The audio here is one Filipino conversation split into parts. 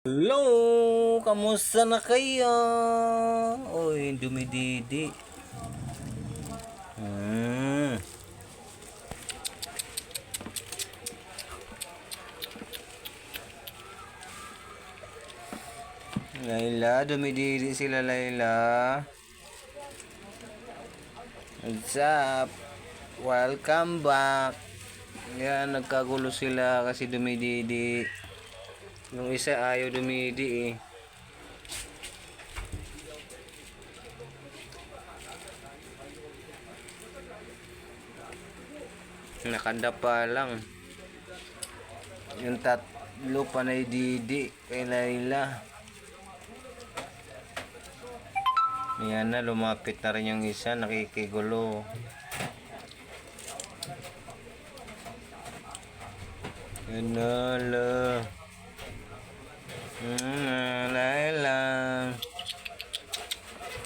Hello! Kamusta na kayo? Uy, dumididi. Hmm. Layla, dumididi sila Layla. What's up? Welcome back. Yan, nagkagulo sila kasi dumididi. Yung isa ayaw dumidi eh. Nakandapa lang. Yung tatlo panay didi kay Layla. Yan na, lumapit na rin yung isa, nakikigulo. Yan na, Layla.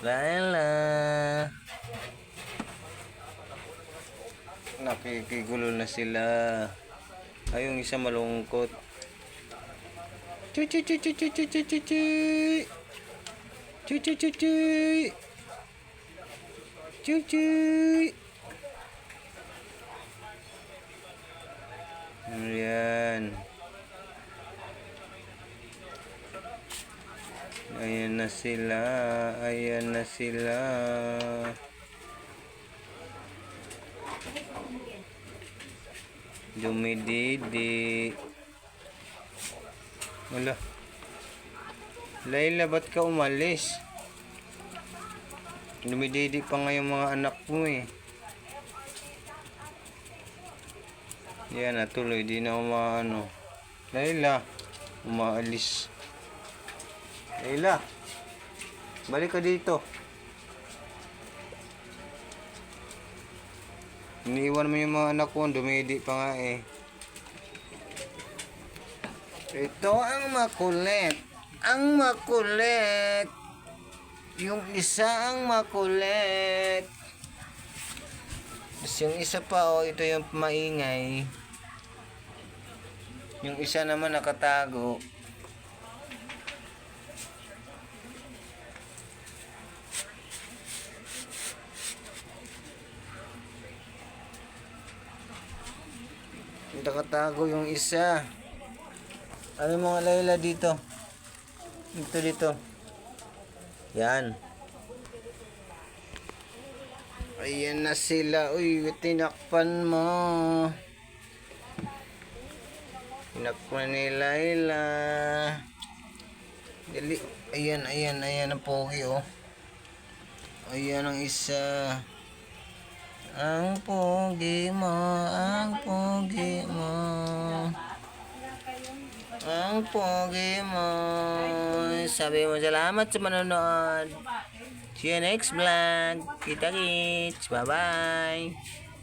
Layla. Nakikigulo na sila. Ay, yung isa malungkot. Chuy. Ayan. Ayan na sila. Ayan na sila. Dumididi. Wala. Layla, ba't ka umalis? Dumididi pa nga yung mga anak mo eh. Yan, natuloy. Di na umaano. Layla, umaalis. Layla, balik ka dito. Iniiwan mo yung mga anak ko. Dumidi pa nga eh. Ito ang makulit. Ang makulit. Yung isa ang makulit. Tapos yung isa pa, oh, ito yung maingay. Yung isa naman nakatago. Nakatago yung isa. Ano mga Layla dito? Dito. Yan. Ayan na sila. Uy, tinakpan mo. Tinakpan ni Layla. Dali. Ayan ang pogi oh. Ayan ang isa. Ang pogi mo. Ang pogi mo. Ang pogi mo. Sabi mo salamat sa manonood. See you next vlog. Kita-kits. Bye-bye.